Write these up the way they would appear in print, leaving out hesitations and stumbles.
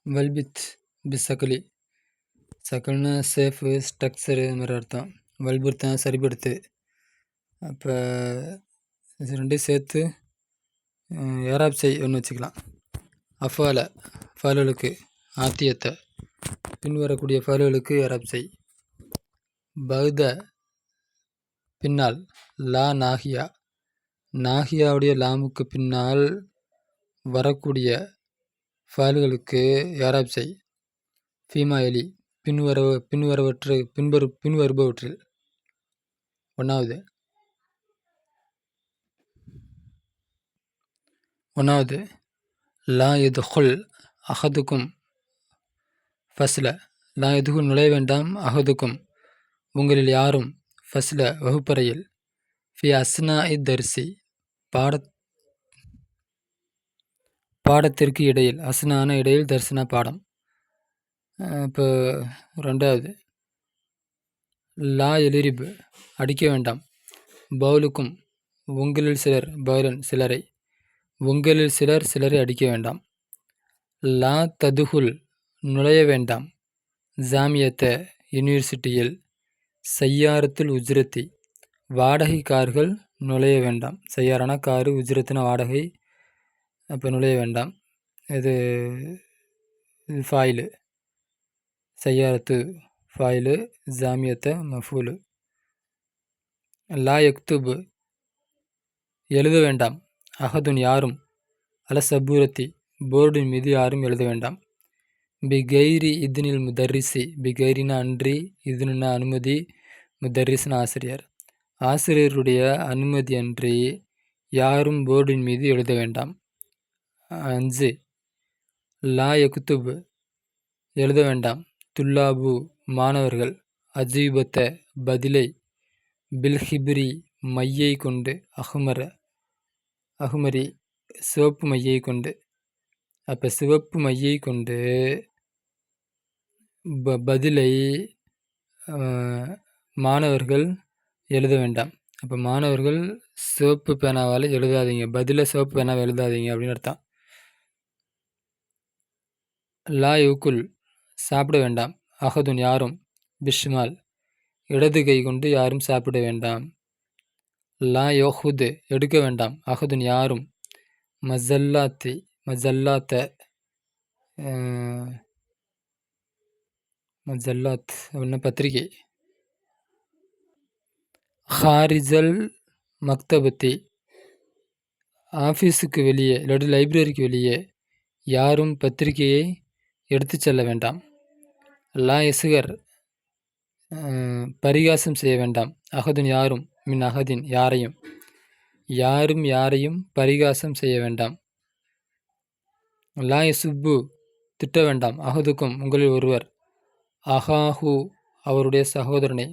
வல்பித் பிசக்கலி சக்கல்னா safe structure இது மாதிரி அர்த்தம். வல்புர்த்தம் சரிப்படுத்து. அப்போ இது ரெண்டையும் சேர்த்து ஏராப் செய் ஒன்று வச்சுக்கலாம். அஃபால ஃபாலுகளுக்கு ஆத்தியத்தை பின்வரக்கூடிய ஃபாலுகளுக்கு ஏராப் செய். பகுத பின்னால் லா நாகியா நாகியாவுடைய லாமுக்கு பின்னால் வரக்கூடிய ஃபாலுகளுக்கு ஏராப் செய். ஃபீமா எலி பின்வருபவற்றில். ஒன்றாவது லா எதுகுல் அஹதுக்கும் ஃபஸ்ல லா எதுகுல் நுழைய வேண்டாம் அஹதுக்கும் உங்களில் யாரும் ஃபஸ்ல வகுப்பறையில் ஃபி அஸ்னா தரிசி பாடத்திற்கு இடையில் அஸ்னான இடையில் தரிசனா பாடம். இப்போ ரெண்டாவது லா எலிரிபு அடிக்க வேண்டாம் பவுலுக்கும் உங்களில் சிலர் பவுலன் சிலரை உங்களில் சிலரை அடிக்க வேண்டாம். லா ததுகுல் நுழைய வேண்டாம் ஜாமியத்தை யூனிவர்சிட்டியில் சையாரத்துல் உஜ்ரத்தி வாடகை கார்கள் நுழைய வேண்டாம். சையாரான காரு உஜ்ரத்தின வாடகை. அப்போ நுழைய வேண்டாம். இது ஃபாயிலு சையாரத்து ஃபாயிலு ஜாமியத்தை மஃபூலு. லா யக்துபு எழுத வேண்டாம் அஹதுன் யாரும் அல சபூரத்தி போர்டின் மீது யாரும் எழுத வேண்டாம். பிகைரி இதுனில் முதர்ரிசி பிகைரினா அன்றி இதுனா அனுமதி முதர்ரிஸ்னா ஆசிரியர் ஆசிரியருடைய அனுமதி அன்றி யாரும் போர்டின் மீது எழுத வேண்டாம். 5 லா யகுத்துபு எழுத வேண்டாம் துல்லாபு மாணவர்கள் அஜீபத்தை பதிலை பில்ஹிப்ரி மையை கொண்டு அஹ்மரி சிவப்பு மையை கொண்டு. அப்போ சிவப்பு மையை கொண்டு பதிலை மாணவர்கள் எழுத வேண்டாம். அப்போ மாணவர்கள் சிவப்பு பேனாவால் எழுதாதீங்க, பதிலை சிவப்பு பேனாவை எழுதாதீங்க அப்படின்னு அர்த்தம். லா யூக்குல் சாப்பிட வேண்டாம் அஹதுன் யாரும் பிஷ்மால் இடது கை கொண்டு யாரும் சாப்பிட வேண்டாம். லா யோஹுது எடுக்க வேண்டாம் அஹதுன் யாரும் மஜல்லாத்த மஜல்லாத் அப்படின்னா பத்திரிகை. ஹாரிஜல் மக்தபத்தி ஆஃபீஸுக்கு வெளியே இல்லாட்டி லைப்ரரிக்கு வெளியே யாரும் பத்திரிகையை எடுத்து செல்ல வேண்டாம். லா எசுகர் பரிகாசம் செய்ய வேண்டாம் அஹதுன் யாரும் மின் அஹதின் யாரையும் பரிகாசம் செய்ய வேண்டாம். லா எசுப்பு திட்ட வேண்டாம் அஹதுக்கும் உங்களில் ஒருவர் அஹாஹு அவருடைய சகோதரனை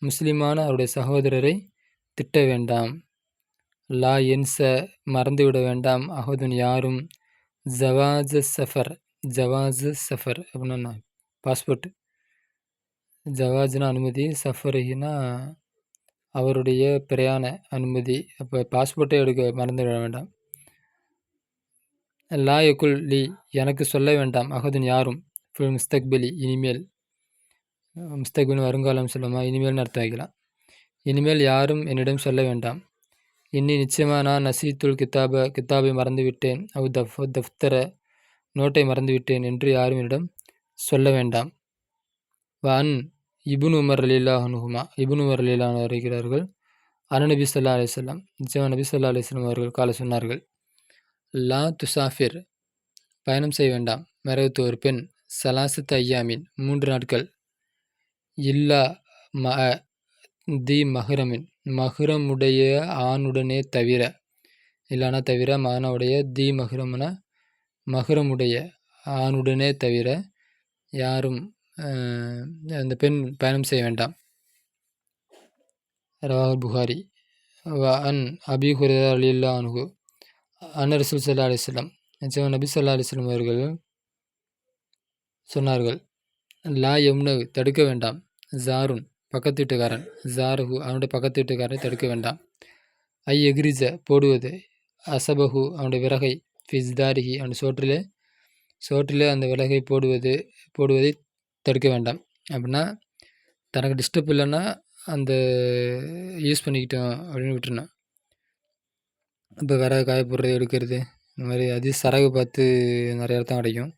முஸ்லிமான அவருடைய சகோதரரை திட்ட வேண்டாம். லா என்ச மறந்துவிட வேண்டாம் அஹதுன் யாரும் ஜவாஜ் சஃபர் அப்படின்னா பாஸ்போர்ட். ஜவாஜ்னா அனுமதி, சஃபருனா அவருடைய பிரயாண அனுமதி. அப்போ பாஸ்போர்ட்டை எடுக்க மறந்துவிட வேண்டாம். லா யகுல் லி எனக்கு சொல்ல வேண்டாம் அஹதுன் யாரும் ஃபில் முஸ்தக்பிலி இனிமேல். முஸ்தக்பில் வருங்காலம் சொல்லுமா, இனிமேல்னு அர்த்தம் வைக்கலாம். இனிமேல் யாரும் என்னிடம் சொல்ல வேண்டாம். நிச்சயமாக நான் நசீத்துல் கித்தாபை மறந்துவிட்டேன் அவு தஃப்தர நோட்டை மறந்துவிட்டேன் என்று யாரும் என்னிடம் சொல்ல வேண்டாம். வான் இபுன் உமர் அலில்லாஹனுமா இபுன் உமர் அலில்லான் வருகிறார்கள். நபி ஸல்லல்லாஹு அலைஹி வஸல்லம் நிச்சயமாக நபி ஸல்லல்லாஹு அலைஹி வஸல்லம் அவர்கள் கால சொன்னார்கள். லா துசாஃபிர் பயணம் செய்ய வேண்டாம் மறைவுத்து ஒரு பெண் சலாசத்து ஐயாமின் 3 நாட்கள் இல்லா தி மஹ்ரமின் மஹ்ரமுடைய ஆணுடனே தவிர இல்லானா தவிர மானவுடைய தி மஹ்ரம்னா மஹ்ரமுடைய ஆணுடனே தவிர யாரும் அந்த பெண் பயணம் செய்ய வேண்டாம். ரவாஹுல் புகாரி. அன் அபி ஹுரைரா ரலியல்லாஹு அன்ஹு அன்ன ரசூல் ஸல்லல்லாஹு அலைஹி வஸல்லம் நிச்சயமாக நபி ஸல்லல்லாஹு அலைஹி வஸல்லம் அவர்கள் சொன்னார்கள். லா யம்னு தடுக்க வேண்டாம் ஜாருன் பக்கத்து வீட்டுக்காரன் ஜாருஹு அவனுடைய பக்கத்து வீட்டுக்காரனை தடுக்க வேண்டாம். ஐ எக்ரிஜ போடுவது அசபஹு அவனுடைய விறகை ஃபிஸ்தாரிஹி அவனுடைய சோற்றிலே அந்த விறகை போடுவதை தடுக்க வேண்டாம். அப்படின்னா தனக்கு டிஸ்டர்ப் இல்லைன்னா அந்த யூஸ் பண்ணிக்கிட்டோம் அப்படின்னு விட்டுறணும். இப்போ விறகு காய போடுறது, எடுக்கிறது, இந்த மாதிரி அது சரகு பார்த்து நிறைய அர்த்தம் கிடைக்கும்.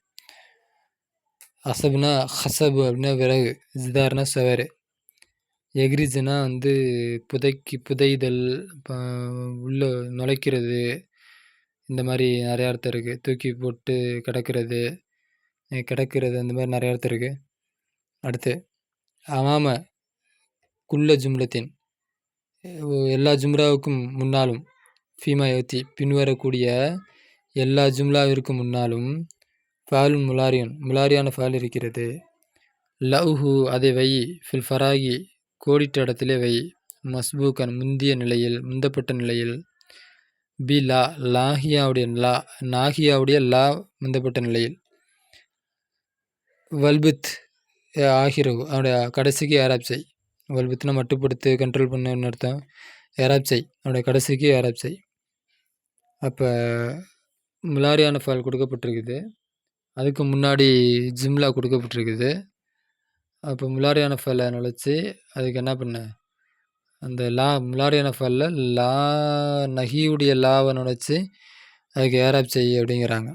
அசபுனா ஹசபு அப்படின்னா விறகு, ஜிதார்னா சுவர், எக்ரிஜுனா வந்து புதைதல், உள்ள நுழைக்கிறது, இந்த மாதிரி நிறையா அர்த்தம் இருக்குது. தூக்கி போட்டு கிடக்கிறது அந்த மாதிரி நிறைய அர்த்தம் இருக்குது. அடுத்து அமாம குல்ல ஜும்லத்தின், எல்லா ஜும்ராவுக்கும் முன்னாலும், ஃபீமா யோத்தி பின்வரக்கூடிய எல்லா ஜும்லாவிற்கும் முன்னாலும், ஃபாலுன் முலாரியான ஃபால் இருக்கிறது. லவ்ஹு அதை வை, ஃபில் ஃபராகி கோடிட்ட இடத்திலே வை, மஸ்பூக்கன் முந்தப்பட்ட நிலையில், பி லா நாகியாவுடைய லா முந்தப்பட்ட நிலையில், வல்பித் ஆகிரவு அவனுடைய கடைசிக்கு ஏராப் செய். வல்பித்னா மட்டுப்படுத்து, கண்ட்ரோல் பண்ணுன்னு அர்த்தம். ஏராப் செய் அவனுடைய கடைசிக்கு ஏராப் செய். அப்போ முலாரியான ஃபால் கொடுக்கப்பட்டிருக்குது, அதுக்கு முன்னாடி ஜிம்லா கொடுக்கப்பட்டிருக்குது. அப்போ முலாரியான ஃபாலை நுழைச்சி அதுக்கு என்ன பண்ண, அந்த முலாரியான ஃபாலில் நகியுடைய லாவை நுழைச்சி அதுக்கு ஏராப் செய் அப்படிங்கிறாங்க.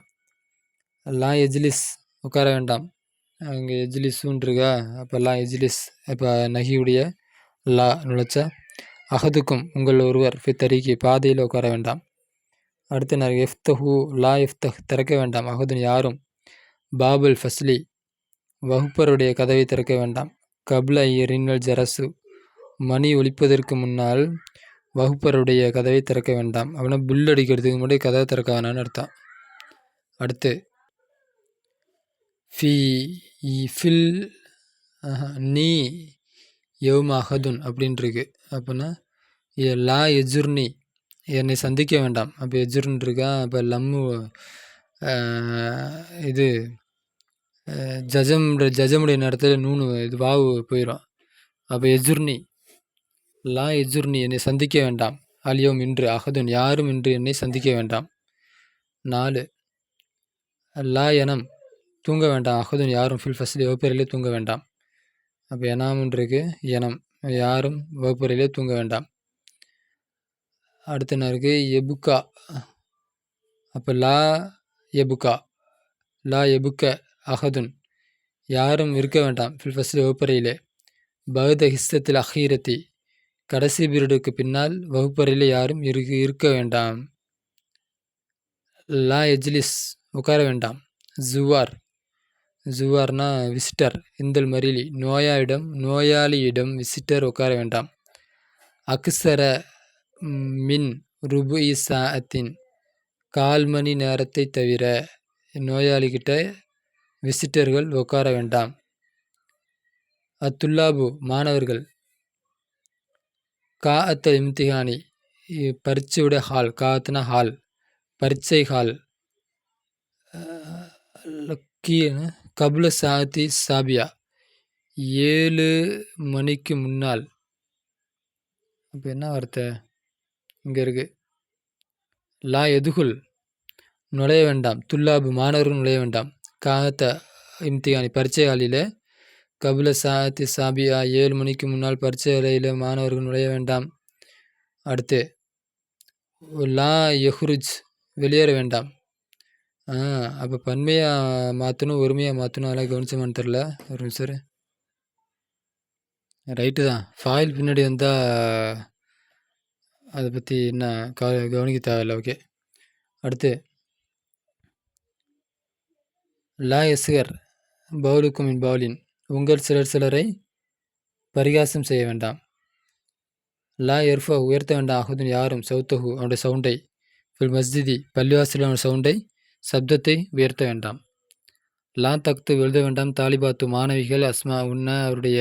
எஜ்லிஸ் உட்கார வேண்டாம், அங்கே எஜ்லிஸுன்னு இருக்கா, அப்போ எஜ்லிஸ், இப்போ நகியுடைய நுழைச்சா, அகதுக்கும் உங்கள் ஒருவர் தரிக்கு பாதையில் உட்கார வேண்டாம். அடுத்து எஃப்தஹு எஃப்தஹ் திறக்க வேண்டாம், அகதுன் யாரும், பாபுல் ஃபஸ்லி வகுப்பருடைய கதவை திறக்க வேண்டாம், கப்ல ரின்னல் ஜரசு மணி ஒலிப்பதற்கு முன்னால் வகுப்பருடைய கதவை திறக்க வேண்டாம். அப்படின்னா புல் அடிக்கிறதுக்கு முன்னாடி கதவை திறக்க வேணான்னு அர்த்தம். அடுத்து ஃபில் நீ யௌம அஹதுன் அப்படின்ட்டுருக்கு. அப்படின்னா எஜுர்னி என்னை சந்திக்க வேண்டாம். அப்போ எஜுர்ன்னு இருக்கா, அப்போ லம்மு இது ஜஜமுடைய நேரத்தில் நூனு இது வாவு போயிடும். அப்போ எஜுர்னி என்னை சந்திக்க வேண்டாம். அலியோம் இன்று, அகதுன் யாரும் இன்று என்னை சந்திக்க வேண்டாம். 4 எனம் தூங்க வேண்டாம், அகதுன் யாரும் ஃபில் ஃபஸ்லி வகுப்பறையிலே தூங்க வேண்டாம். அப்போ எனாம்ன்றிருக்கு, எனம் யாரும் வகுப்பறையிலே தூங்க வேண்டாம். அடுத்து என்ன இருக்குது, எபுக்கா, அப்போ எபுக்க அகதுன் யாரும் இருக்க வேண்டாம், ஃபில் ஃபஸ்லி வகுப்பறையிலே, பகுத ஹிஸ்ஸத்தில் அஹீரத்தி கடைசி பீரியடுக்கு பின்னால் வகுப்பறையிலே யாரும் இருக்க வேண்டாம். எஜ்லிஸ் உட்கார வேண்டாம், ஜுவார்னா விசிட்டர், இந்தல் மரிலி நோயாளியிடம் விசிட்டர் உட்கார வேண்டாம். அக்ஸர மின் ருபு சாஅத்தின் 1/4 மணி நேரத்தை தவிர நோயாளிகிட்ட விசிட்டர்கள் உட்கார வேண்டாம். அத்துல்லாபு மாணவர்கள், காஅத்த இம்திஹானி பரீட்சையுடைய ஹால், காஅத்னா ஹால், பரீட்சை ஹால், கபுல சாத்தி சாபியா 7 மணிக்கு முன்னால். அப்போ என்ன வார்த்தை இங்கே இருக்கு, எதுகுல் நுழைய வேண்டாம், துல்லாபு மாணவர்கள் நுழைய வேண்டாம், காகத்த இம்திகானி பரீட்சை ஹாலில், கபுல சாத்தி சாபியா 7 மணிக்கு முன்னால் பரீட்சை ஹாலில் மாணவர்கள் நுழைய வேண்டாம். அடுத்து யஹ்ருஜ் வெளியேற வேண்டாம். அப்போ பன்மையாக மாற்றணும், ஒருமையாக மாற்றணும், அதெல்லாம் கவனிச்சோமான்னு தெரில, ஒரு நிமிஷம். ரைட்டு தான், ஃபாயில் பின்னாடி வந்தால் அதை பற்றி என்ன கவனிக்க தேவையில்லை. ஓகே. அடுத்து எஸ்கர் பவுலுக்கும் மின் பவுலின் உங்கள் சிலரை பரிகாசம் செய்ய வேண்டாம். எர்ஃபா உயர்த்த வேண்டாம், அஹதுன் யாரும், சௌத்தஹு அவனுடைய சவுண்டை, ஃபில் மஸ்ஜிதி பள்ளிவாசலில் அவனுடைய சவுண்டை சப்தத்தை உயர்த்த வேண்டாம். தக்து எழுத வேண்டாம், தாலிபாத்து மாணவிகள், அஸ்மா அவருடைய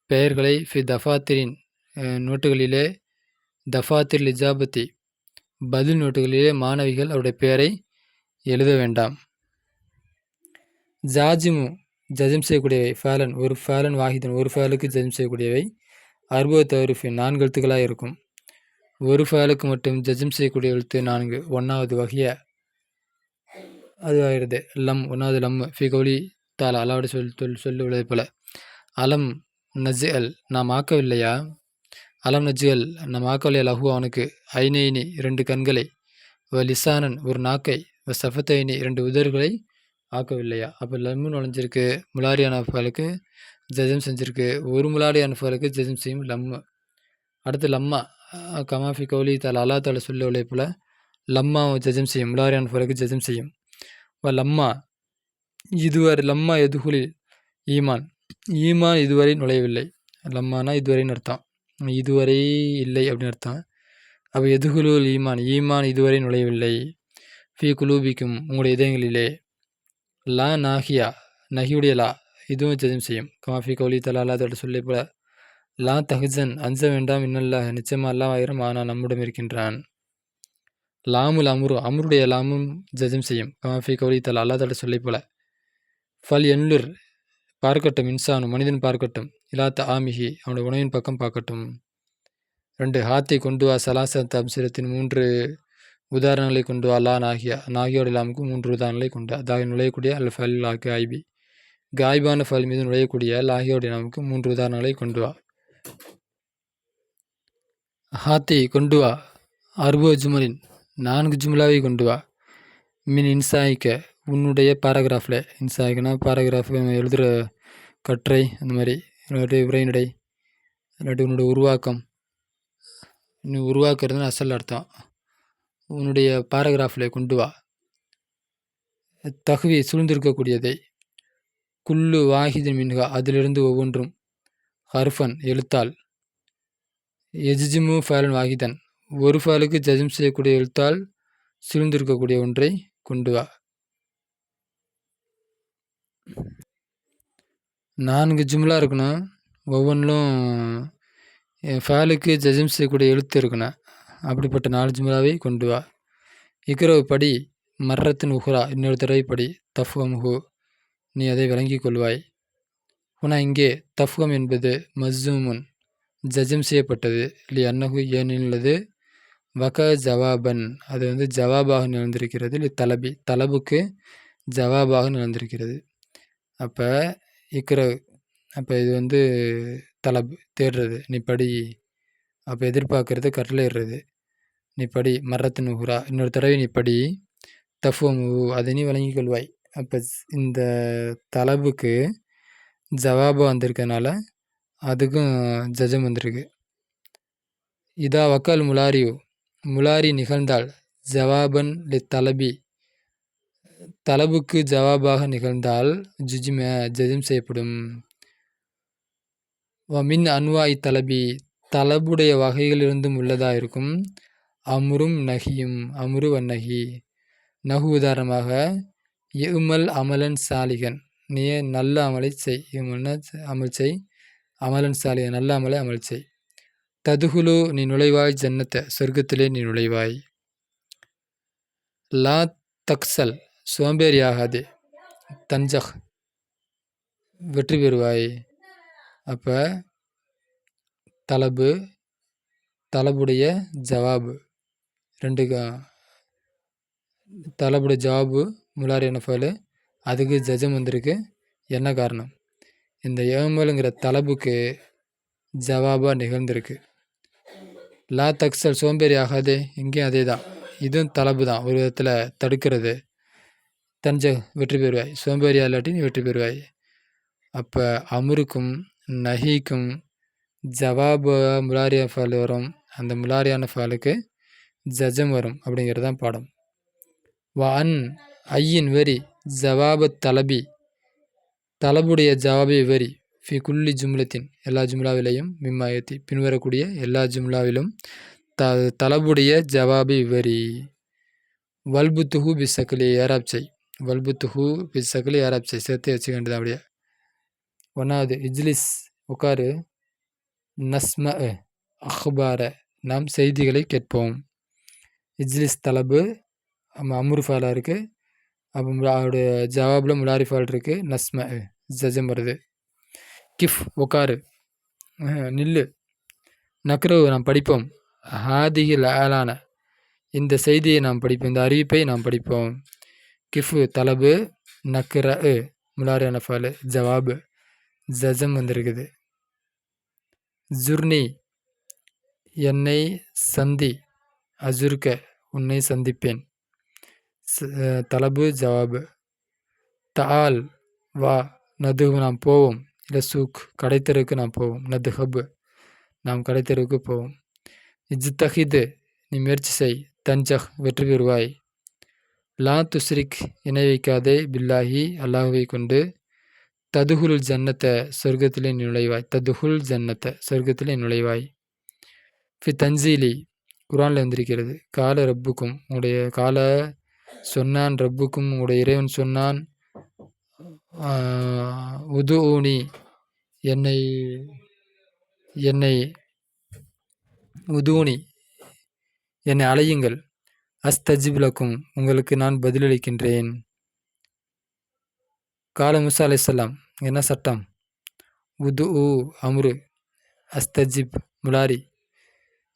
பெயர்களை, ஃபி தஃபாத்திரின் நோட்டுகளிலே, தஃபாத்திர் லிஜாபத்தி பதில் நோட்டுகளிலே மாணவிகள் அவருடைய பெயரை எழுத வேண்டாம். ஜாஜிமு ஜஜம் செய்யக்கூடியவை, ஃபேலன் ஒரு ஃபேலன் வாஹிதன் ஒரு ஃபேலுக்கு ஜஜம் செய்யக்கூடியவை, 60 தவறுஃபின் 4 எழுத்துக்களாக இருக்கும். ஒரு ஃபேலுக்கு மட்டும் ஜஜம் செய்யக்கூடிய எழுத்து 4, 1வது வகைய அதுவாகிறது. லம் 1வது லம் ஃபி கௌலி தாலா அல்லாஹ்வுடைய சொல்லுவதை போல. அலம் நஜ்அல் நாம் ஆக்கவில்லையா, அலம் நஜ்அல் நாம் ஆக்கவில்லையா லஹு அவனுக்கு, ஐனைனி 2 கண்களை, லிசானன் ஒரு நாக்கை, சஃபத்தைனி 2 உதடுகளை ஆக்கவில்லையா. அப்போ லம்மு நுழைஞ்சிருக்கு, முலாரியான ஃபலுக்கு ஜஜம் செஞ்சுருக்கு, ஒரு முலாரியான ஃபலுக்கு ஜஜம் செய்யும் லம்மு. அடுத்து லம்மா கமாஃபி கௌலி தாலா அல்லா தாலா சொல்லுவதை போல லம்மாவும் ஜஜம் செய்யும், முலாரியான ஃபலுக்கு ஜஜம் செய்யும். லம்மா இதுவரை, லம்மா எதுகுலில் ஈமான், ஈமான் இதுவரை நுழையவில்லை. லம்மானா இதுவரைன்னு அர்த்தம், இதுவரை இல்லை அப்படின்னு அர்த்தம். அப்போ எதுகுலுல் ஈமான், ஈமான் இதுவரை நுழையவில்லை. ஃபி குலூபிக்கும் உங்களுடைய இதயங்களிலே. லா நாஹியா நஹியுடைய லா இதுவும் ஜஜம் செய்யும். கமாஃபி கௌலி தலா அல்லா தோட சொல்லி போல லா தஹ்சன் அஞ்ச வேண்டாம், இன்னல்லாஹ் நிச்சயமா அல்லாஹ் ஆயிரம் ஆனால் நம்முடன் இருக்கின்றான். லாமுல் அமுரு அமருடைய லாமும் ஜஜம் செய்யும். கமாஃபி கௌலி தலா அல்லா தோட சொல்லி போல ஃபல் என்லுர் பார்க்கட்டும், இன்சானு மனிதன் பார்க்கட்டும், இலாத்த ஆமிஹி அவனுடைய உணவின் பக்கம் பார்க்கட்டும். 2 ஹாத்தை கொண்டு வா சலாச தப்சிரத்தின் 3 உதாரணங்களை கொண்டு வா. லா நாகியா நாகியோட லாமுக்கு 3 உதாரணங்களை கொண்டு வா. அதாக நுழையக்கூடிய அல் ஃபல் லா காய்பி காய்பான ஃபல் மீது நுழையக்கூடிய லாகியோட லாமுக்கு 3 உதாரணங்களை கொண்டு வா. ஹாத்தை கொண்டு வா, அர்போ ஜுமலின் 4 ஜும்லாவை கொண்டு வா. மின் இன்சாய்க்க உன்னுடைய பேராகிராஃபில், இன்சாய்க்குனா பேராகிராஃப் எழுதுகிற கட்டுரை அந்த மாதிரி, இல்லாட்டி உரைநடை, இல்லாட்டி உன்னுடைய உருவாக்கம், நீ உருவாக்குறதுன்னு அசல் அர்த்தம். உன்னுடைய பேராகிராஃபில் கொண்டு வா. தகுவி சூழ்ந்திருக்கக்கூடியதை, குல்லு வாஹிதின் மின்ஹா அதிலிருந்து ஒவ்வொன்றும், ஹர்ஃபன் எழுத்தால், எஜிஜிமு ஃபேலன் வாஹிதன் ஒரு ஃபேலுக்கு ஜஜம் செய்யக்கூடிய எழுத்தால் சூழ்ந்திருக்கக்கூடிய ஒன்றை கொண்டு வா. 4 ஜும்லா இருக்கணும், ஒவ்வொன்றும் ஃபேலுக்கு ஜஜம் செய்யக்கூடிய எழுத்து இருக்கணும். அப்படிப்பட்ட 4 ஜும்லாவை கொண்டு வா. இக்ரவு படி, மர்ரத்தின் உஹ்ரா இன்னொரு தடவை படி, தஃப்ஹம்ஹு நீ அதை விளங்கிக் கொள்வாய். ஆனால் இங்கே தஃப்ஹம் என்பது மஸ்ஸூமுன் ஜஜம் செய்யப்பட்டது, இல்லை அன்னஹு ஏனில்லது, வக ஜவாபன் அது ஜவாபாக நிகழ்ந்திருக்கிறது, இல்லை தலபி தலபுக்கு ஜவாபாக நிகழ்ந்திருக்கிறது. அப்போ இக்ரவ், அப்போ இது தலப் தேடுறது, நீ படி. அப்போ எதிர்பார்க்கறது கட்டளையிடுறது, நீ படி. மரத்தின் உஹ்ரா இன்னொரு தடவை நீ படி. தஃப்ஹமு அதை நீ வழங்கிக் கொள்வாய். அப்போ இந்த தலபுக்கு ஜவாபாக வந்திருக்கனால அதுக்கும் ஜஜம் வந்திருக்கு. இதா வக்கால் முலாரியு முலாரி நிகழ்ந்தால், ஜவாபன் லி தலபி தலபுக்கு ஜவாபாக நிகழ்ந்தால், ஜுஜிம ஜஜம் செய்யப்படும். மின் அன்வாய் தலபி தலபுடைய வகைகளிலிருந்தும் உள்ளதாக இருக்கும். அமுரும் நகியும் அமுரு வன்னகி நகு உதாரணமாக, இமல் அமலன் சாலிகன் நீ நல்ல அமலை செய், அமல் செய், அமலன் சாலிகன் நல்ல அமலை அமல் செய். ததுகுலு நீ நுழைவாய், ஜன்னத்தை சொர்க்கத்திலே நீ நுழைவாய். லா தக்சல் சோம்பேறியாகாதே, தஞ்சக் வெற்றி பெறுவாய். அப்போ தலபு தலபுடைய ஜவாபு 2 தலபுடைய ஜவாபு முலாரியான ஃபேலு, அதுக்கு ஜஜம் வந்திருக்கு. என்ன காரணம்? இந்த ஏமலுங்கிற தலபுக்கு ஜவாபாக நிகழ்ந்திருக்கு. லா தக்சல் சோம்பேறி ஆகாதே, இங்கேயும் அதே தான், இதுவும் தலபு தான், ஒரு விதத்தில் தடுக்கிறது. தஞ்ச வெற்றி பெறுவாய், சோம்பேறியா இல்லாட்டி நீ வெற்றி பெறுவாய். அப்போ அமுருக்கும் நஹிக்கும் ஜவாபு முலாரியா ஃபால் வரும், அந்த முலாரியான ஃபாலுக்கு ஜஜம் வரும். அப்படிங்கிறது தான் பாடம். அன் ஐயின் வரி ஜவாப தலபி தலபுடைய ஜவாபை வரி, ஃபி குல்லி ஜும்லத்தின் எல்லா ஜும்லாவிலையும், மிம்மாயத்தி பின்வரக்கூடிய எல்லா ஜும்லாவிலும், தலபுடைய ஜவாபை வரி. வல்புத்துஹு பிசக்கலி ஏராப் செய், வல்புத்துஹு பிசக்கலி ஏராப் செய் சேர்த்து வச்சுக்க வேண்டியதான். அப்படியே 1வது இஜ்லிஸ் உட்காரு, நஸ்ம அஹ்பார நாம் செய்திகளை கேட்போம். இஜ்லிஸ் தலபு அமுர் ஃபாலாக இருக்குது. அப்போ அவருடைய ஜவாபில் முலாரி ஃபால் இருக்குது, நஸ்ம ஜஜம் வருது. கிஃப் உக்காரு, நில்லு. நக்ரவு நாம் படிப்போம், ஹாதிகில் ஆலான இந்த செய்தியை நாம் படிப்போம், இந்த அறிவிப்பை நாம் படிப்போம். கிஃபு தலபு, நக்ர முலாரியான ஃபாலு, ஜவாபு ஜஜம் வந்திருக்குது. ஜுர்னி என்னை சந்தி, அசுர்க உன்னை சந்திப்பேன், தலபு ஜவாபு. தால் வா, நதுகு நாம் போவோம், இல்லை சூக் கடைத்தெருவுக்கு நாம் போவோம், நதுஹபு நாம் கடைத்தெருவுக்கு போவோம். இஜ்தஹிது நீ முயற்சி செய், தஞ்சஹ் வெற்றி பெறுவாய். லா துஸ்ரிக் இணை வைக்காதே, பில்லாஹி அல்லாஹுவை கொண்டு, ததுகுல் ஜன்னத்தை சொர்க்கத்திலே நுழைவாய், ததுகுல் ஜன்னத்தை சொர்க்கத்திலே நுழைவாய். ஃபி தன்சீலி குரானில் வந்திருக்கிறது. கால ரப்புக்கும் உடைய கால சொன்னான், ரப்புக்கும் உடைய இறைவன் சொன்னான், உதுஊனி என்னை என்னை உதூனி என்னை அழையுங்கள், அஸ்தஜிப்லக்கும் உங்களுக்கு நான் பதிலளிக்கின்றேன். கால மூசா அலைஹிஸ்ஸலாம் என்ன சட்டம்? உது அம்ரு, அஸ்தஜிப் முலாரி.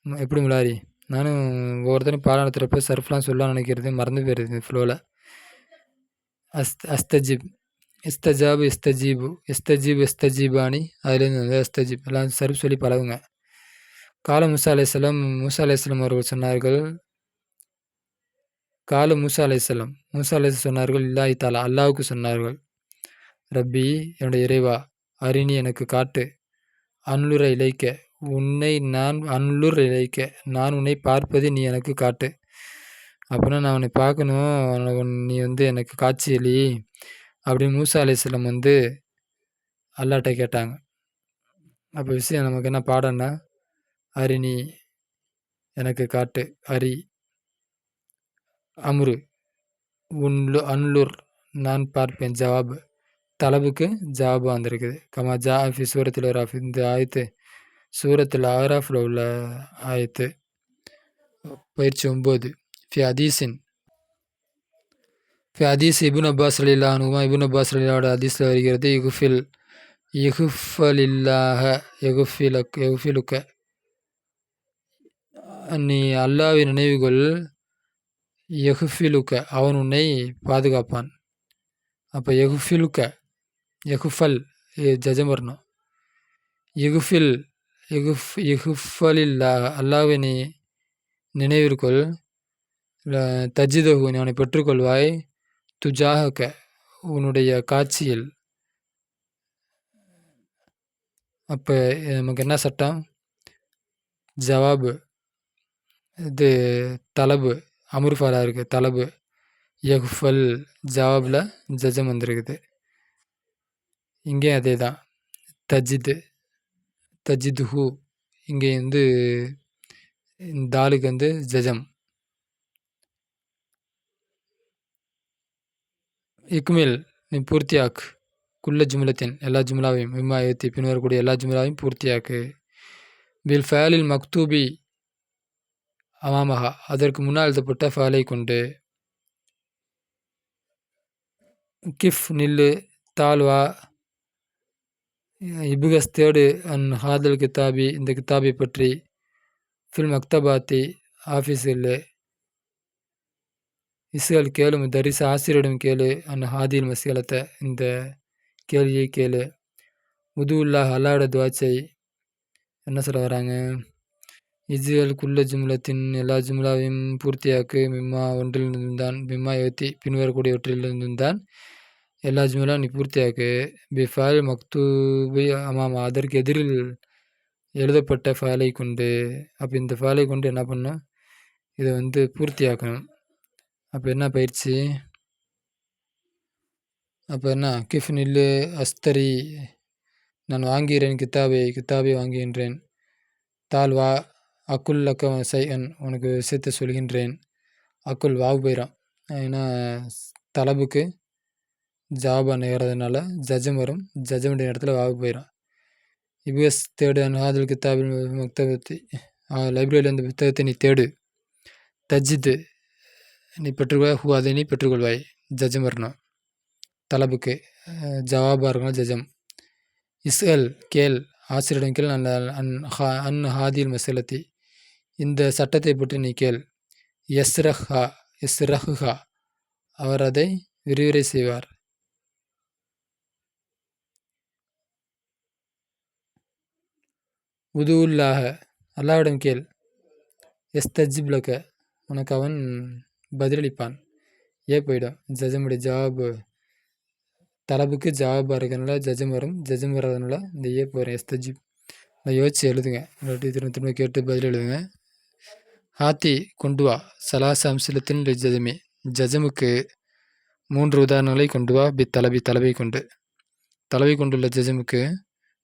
எப்படி முலாரி? நானும் ஒவ்வொருத்தரும் பாடம் நடத்துகிறப்ப சர்ஃப்லாம் சொல்லலாம் நினைக்கிறது, மறந்து போயிடுது ஃப்ளோவில். அஸ்தஜிப், இஸ்தஜாபு, இஸ்தஜீபு, இஸ்தஜீப், இஸ்தஜீபானி, அதுலேருந்து வந்து அஸ்தஜிப் எல்லாம் சர்ஃப் சொல்லி பழகுங்க. கால மூசா அலைஹிஸ்ஸலாம், மூசா அலைஹிஸ்ஸலாம் அவர்கள் சொன்னார்கள், கால மூசா அலைஹிஸ்ஸலாம், மூசா அலைஹிஸ்ஸலாம் சொன்னார்கள், இல்லாஹி தாலா அல்லாஹ்வுக்கு சொன்னார்கள், ரப்பி என்னுடைய இறைவா, அரிணி எனக்கு காட்டு, அன்லுர இலைக்க உன்னை நான், அன்லுர் இலைக்க நான் உன்னை பார்ப்பது நீ எனக்கு காட்டு. அப்படின்னா நான் உன்னை பார்க்கணும், நீ வந்து எனக்கு காட்சியளி அப்படின்னு மூசா அலைஹிஸ்ஸலாம் வந்து அல்லாஹ்ட்ட கேட்டாங்க. அப்போ விஷயம் நமக்கு என்ன பாடம்னா, அரிணி எனக்கு காட்டு, அரி அம்ரு அன்லுர் நான் பார்ப்பேன், ஜவாபு தலபுக்கு ஜவாபு வந்திருக்குது. கமா ஜா ஃபி சூரத்தில் ராஃப், இந்த ஆயத்து சூரத்தில் ஆராஃபில் உள்ள ஆயத்து. பயிற்சி 9. ஃபி ஹதீஸின், ஃபி ஹதீஸ் இபுன் அப்பாஸ் ரலியல்லாஹு அன்ஹுமா, இபுன் அப்பாஸ் ரலியல்லாஹு ஹதீஸில் வருகிறது, யகுஃபலில்லாஹ யகுஃபிலுக்க நீ அல்லாஹ்வை நினைவுகொள், யகுஃபிலுக்க அவன் உன்னை பாதுகாப்பான். அப்போ யகுஃபிலுக்க, யகுஃபல் ஜஜம் வரணும். யகுஃபில் யகுஃபலில்லாஹ அல்லாஹ்வை நீ நினைவிற்கொள், தஜிதஹு நீ அவனை பெற்றுக்கொள்வாய், துஜாஹக உன்னுடைய காட்சியில். அப்போ நமக்கு என்ன சட்டம்? ஜவாபு இது தலபு அமுர்ஃபாலாக இருக்குது, தலபு யகுஃபல் ஜவாபில் ஜஜம் வந்திருக்குது. இங்கேயும் அதே தான், தஜிது தஜிதுஹு, இங்கே வந்து தாலுக்கு வந்து ஜஜம். இக்மில் நீ பூர்த்தியாக்கு, குல்ல ஜும்லத்தின் எல்லா ஜும்லாவையும், மிம்மா ஏற்றி பின்வரக்கூடிய எல்லா ஜும்லாவையும் பூர்த்தியாக்கு. பில் ஃபேலில் மக்தூபி அமாமஹா அதற்கு முன்னால் எழுதப்பட்ட ஃபேலை கொண்டு. கிஃப் நில்லு, தால்வா, இபுகஸ் தேடு, அன் ஹாதல் கிதாபி இந்த கிதாபை பற்றி, ஃபில் மக்தபாத்தி ஆஃபீஸில், இஸ்கள் கேளு, தரிசு ஆசிரியரிடம் கேளு, அன் ஹாதில் மசிகலத்தை இந்த கேள்வியை கேளு. உதுவுல்லாஹ் அல்லாஹ்வோட துவாச்சை. என்ன சொல்ல வராங்க? இஜ்கள் குல்ல ஜும்லத்தின் எல்லா ஜும்லாவையும் பூர்த்தியாக்கு, மிம்மா ஒன்றிலிருந்தான், மிம்மா ஏற்றி பின்வரக்கூடியவற்றிலிருந்தான் எல்லா ஜும்லாவும் நீ பூர்த்தியாக்கு. பி ஃபைல் மக்தூபி அமாமா அதற்கு எதிரில் எழுதப்பட்ட ஃபைலை கொண்டு. அப்போ இந்த ஃபைலை கொண்டு என்ன பண்ணணும்? இதை வந்து பூர்த்தியாக்கணும். அப்போ என்ன பயிற்சி? அப்போ என்ன? கிஃப் நில்லு, அஸ்தரி நான் வாங்குகிறேன், கித்தாபை வாங்குகின்றேன். தால்வா அக்குல் லக்க சைஅன் உனக்கு விஷயத்தை சொல்கின்றேன். அக்குல் வாவு போயிடும், ஏன்னா தலபுக்கு ஜாபா நேரதுனால ஜஜம் வரும், ஜஜமுடைய இடத்துல வாவு போயிடும். இபுஎஸ் தேடு, அன்ஹாதில் கித்தாபில் மக்தபத்தி லைப்ரரியில் அந்த புத்தகத்தை நீ தேடு. தஜிது நீ பெற்றுக்கொள்வாய், ஹூ அதை நீ பெற்றுக்கொள்வாய், ஜஜம் வரணும். தலபுக்கு ஜவாபாக இருக்கணும், ஜஜம். இஸ்எல் கேள், ஆசிரியரிடம் கேள், அன் ஹாதில் மசலத்தி இந்த சட்டத்தை பற்றி நீ கேள். எஸ்ரஹா அவர் அதை விரிவுரை செய்வார். உதுவுல்லாஹ அல்லாவிடம் கேள். எஸ்தஜிப் லக உனக்கு அவன் பதிலளிப்பான். போயிடும். ஜஜமுடைய ஜவாபு தலபுக்கு ஜவாபாக இருக்கிறதுனால ஜஜம் வரும். ஜஜம் வர்றதுனால இந்த போயிடும். எஸ்தஜிப் அதை யோசிச்சு எழுதுங்க. திரும்ப திரும்ப கேட்டு பதில் எழுதுங்க. ஹாத்தி கொண்டு வா சலாச அம்சலத்தின் ஜஜமே ஜஜமுக்கு 3 உதாரணங்களை கொண்டு வா. தலைவை கொண்டு தலைவை கொண்டுள்ள ஜஜமுக்கு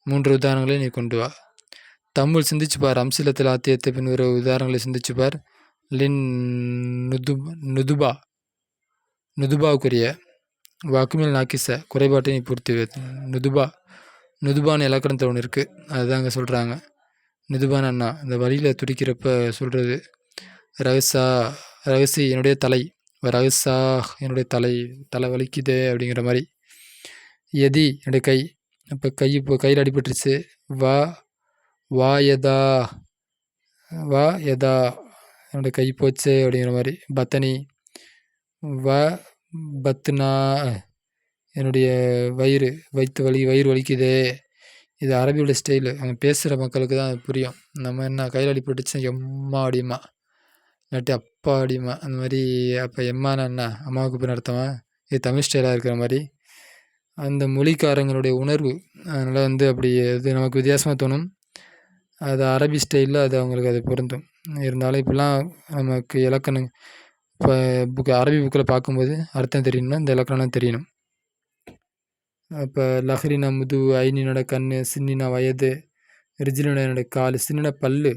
3 உதாரணங்களை நீ கொண்டு வா. தமிழ் சிந்திச்சு பார். அம்சலத்தில் ஆத்தியத்தை பின்வர உதாரணங்களை சிந்திச்சு பார். லின் நுதுபா நுதுபாவுக்குரிய வாக்குமேல் நாக்கிச குறைபாட்டை நீ பூர்த்தி நுதுபான்னு இலக்கணத்தில் ஒன்று இருக்குது. அதுதான் அங்கே சொல்கிறாங்க. நுதுபான் அண்ணா இந்த வழியில் துடிக்கிறப்ப சொல்கிறது. ரகசி என்னுடைய தலை, ரகசா என்னுடைய தலை வலிக்குது அப்படிங்கிற மாதிரி. எதி என்னுடைய கை, இப்போ கையில் அடிபட்டுருச்சு. வா எதா என்னுடைய கை போச்சு அப்படிங்கிற மாதிரி. பத்தனி பத்துனா என்னுடைய வயிறு வலிக்குது. இது அரபியோட ஸ்டைலு. அவங்க பேசுகிற மக்களுக்கு தான் புரியும். நம்ம என்ன கையில் அடிபட்டுச்சு எம்மா அடிமா இல்லாட்டி அப்பா அடிமா அந்த மாதிரி. அப்போ எம்மானா என்ன அம்மாவுக்கு பின் அர்த்தமா? இது தமிழ் ஸ்டைலாக இருக்கிற மாதிரி அந்த மொழிக்காரங்களுடைய உணர்வு. அதனால் அப்படி அது நமக்கு வித்தியாசமாக தோணும். அது அரபி ஸ்டைலில் அது அவங்களுக்கு அது பொருந்தும். இருந்தாலும் இப்படிலாம் நமக்கு இலக்கணம் இப்போ அரபி புக்கில் பார்க்கும்போது அர்த்தம் தெரியணும்னா இந்த இலக்கணம் தெரியணும். இப்போ லஹ்ரினா முது, ஐனினோட கண், சின்னினா வயது, ரிஜிலினா என்னுடைய கால். சின்னினா பல்லு,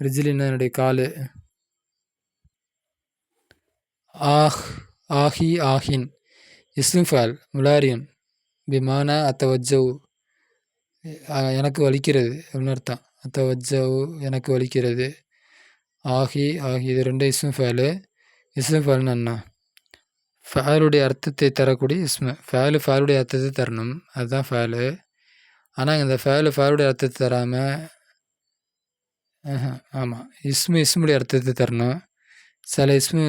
ரிஜிலினா என்னுடைய கால். ஆஹி ஆஹின் இஸ்முஃபால் முலாரியன் பிமானா அத்தவஜவு எனக்கு வலிக்கிறது அப்படின்னு அர்த்தம். அத்தவஜவு எனக்கு வலிக்கிறது. ஆஹி இது 2 இஸ்முஃபாலு. இஸ்முஃபால்னு அண்ணா ஃபேலுடைய அர்த்தத்தை தரக்கூடிய இஸ்மு. ஃபேலுடைய அர்த்தத்தை தரணும், அதுதான் ஃபேலு. ஆனால் இந்த ஃபேலுடைய அர்த்தத்தை தராமல் ஆமாம் இஸ்முடைய அர்த்தத்தை தரணும். சில இஸ்மு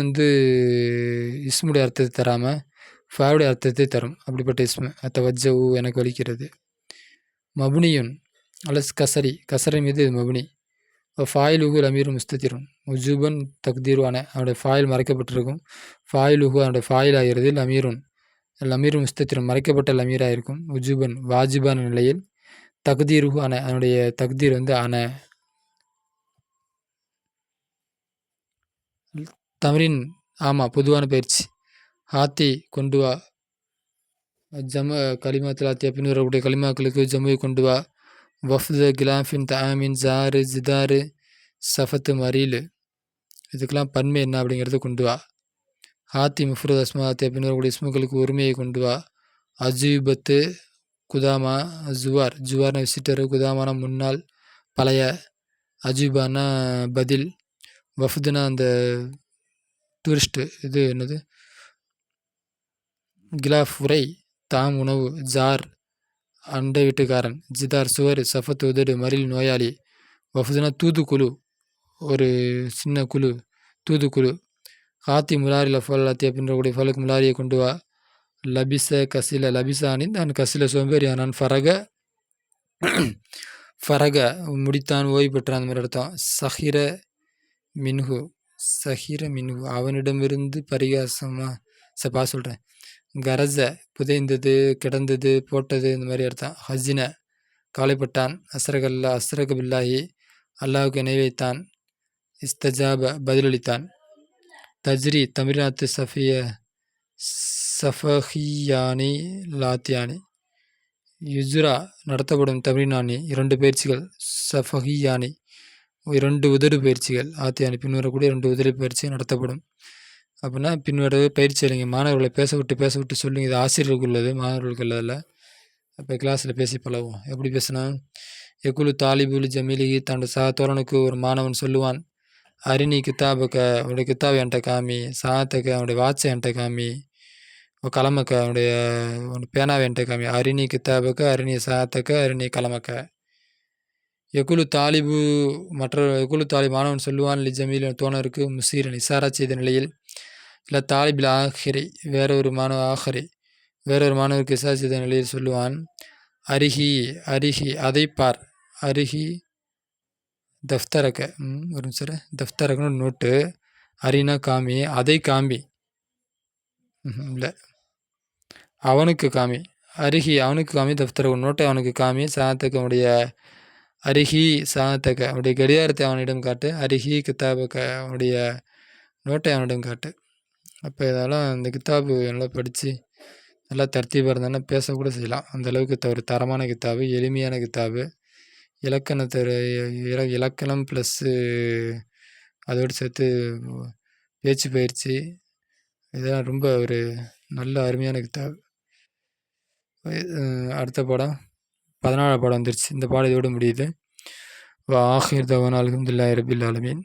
இஸ்முடைய அர்த்தத்தை தராமல் ஃபேலுடைய அர்த்தத்தை தரும். அப்படிப்பட்ட இஸ்மு அத்தவஜ்ஜவு எனக்கு வலிக்கிறது. மபுனியுன் அலஸ் கசரை மீது மபுனி. ஃபாயிலுகு அமீர் முஸ்தத்திரும் உஜூபன் தக்தீர்வான அவனுடைய ஃபாயில் மறைக்கப்பட்டிருக்கும். ஃபாயிலுகு அவனுடைய ஃபாயில் ஆகிறது. அமீர் முஸ்தத்திரும் மறைக்கப்பட்ட அமீராக இருக்கும். உஜூபன் வாஜிபான நிலையில். தக்தீருகு அன அவனுடைய தக்தீர் அன. தமிரின் ஆமாம் பொதுவான பயிற்சி. ஹாத்தி கொண்டு வா. களிமாத்தில் ஆத்தியா பின் வரக்கூடிய களிமாக்களுக்கு ஜம்முவை கொண்டு வா. வஃப்து கிலாஃபின் தாமின் ஜாரு ஜிதாரு சஃபத்து மரீலு இதுக்கெல்லாம் பன்மை என்ன அப்படிங்கிறத கொண்டு வா. ஹாத்தி முஃப்ரத் அஸ்மாத்தியா பின் வரக்கூடிய இஸ்முகளுக்கு ஒருமையை கொண்டு வா. அஜூபத்து குதாமா ஜுவார்னா விசிட்டரு, குதாமானா முன்னாள் பழைய, அஜூபானா பதில், வஃப்துனா அந்த டூரிஸ்ட்டு இது என்னது கிலாஃப் உரை, தாம் உணவு, ஜார் அண்டை வீட்டுக்காரன், ஜிதார் சுவர், சஃபத் உதடு, மரில் நோயாளி, வஃதுனா தூதுக்குழு ஒரு சின்ன குழு தூதுக்குழு. ஹாத்தி முலாரி லஃபால் ஆத்தி அப்படின்றக்கூடிய ஃபலுக்கு முலாரியை கொண்டு வா. லபிச கசில லபிசானி நான் கசில சோம்பேறி ஆனான். ஃபரக முடித்தான் ஓய்வு பெற்றான் அந்த மாதிரி அர்த்தம். சஹிர மின்ஹு அவனிடமிருந்து பரிகாசமாக சொல்கிறேன். கரஜ புதைந்தது, கிடந்தது, போட்டது இந்த மாதிரி அர்த்தம். ஹஜின கவலைப்பட்டான். அஸ்ரக பில்லாஹி அல்லாஹுக்கு இணை வைத்தான். இஸ்தஜாப பதிலளித்தான். தஜ்ரி தமிழ்நாத்து சஃபஹியானி லாத்தியானி. யுஜ்ரா நடத்தப்படும் தமிழ்நாணி 2 பயிற்சிகள். சஃபஹியானி 2 உதடு பயிற்சிகள். ஆத்தியானி பின்வரக்கூடிய 2 உதடு பயிற்சி நடத்தப்படும். அப்படின்னா பின்வர பயிற்சி அளிங்க. மாணவர்களை பேச விட்டு சொல்லுங்க. இது ஆசிரியர்களுக்கு உள்ளது, மாணவர்களுக்கு உள்ளதில்லை. அப்போ கிளாஸில் பேசி பழகுவோம். எப்படி பேசினா எக்குலு தாலிபுல் ஜமீலிகி தன்னோட தோழனுக்கு ஒரு மாணவன் சொல்லுவான். அரிணி கித்தாபக்க அவனுடைய கித்தாபை என்கிட்ட காமி, சாத்தக்க அவனுடைய வாட்சை என்கிட்ட காமி, கலமக்க அவனுடைய பேனாவை என்கிட்ட காமி. அரிணி கித்தாபக்க அரிணி சாத்தக்க அரிணி கலமக்க. எக்குலு தாலிபு மாணவன் சொல்லுவான். லி ஜமீல் தோழருக்கு முசீரன் இசாரா செய்த நிலையில். இல்லை தாலிபில் ஆஹிரி வேறொரு மாணவருக்கு விசாரித்த நிலையில் சொல்லுவான், அருகி அருகி அதை பார், அருகி தஃப்தரக்க ஒரு நிமிஷம் தஃப்தரக்கன்னு ஒரு நோட்டு, அரினா காமி, அதை காமி, இல்லை அவனுக்கு காமி, அவனுக்கு காமி தஃப்தரக்க நோட்டை அவனுக்கு காமி, சாத்தக்க அவனுடைய அருகி சாத்தக்க அவனுடைய கடிகாரத்தை அவனிடம் காட்டு, அருகி கித்தாபக்க அவனுடைய நோட்டை அவனிடம் காட்டு. அப்போ இதெல்லாம் இந்த கித்தாபு நல்லா படித்து நல்லா தர்த்தீபாக இருந்தாங்கன்னா பேசக்கூட செய்யலாம். அந்தளவுக்கு ஒரு தரமான கித்தாபு, எளிமையான கித்தாபு, இலக்கணம் ப்ளஸ்ஸு அதோடு சேர்த்து பேச்சு பயிற்சி, இதெல்லாம் ரொம்ப ஒரு நல்ல அருமையான கித்தாபு. அடுத்த பாடம் 14 பாடம் வந்துருச்சு. இந்த பாடம் இதோடு முடியுது. ஆஹிர் தவானா அல்ஹம்துலில்லாஹி ரபில் ஆலமீன்.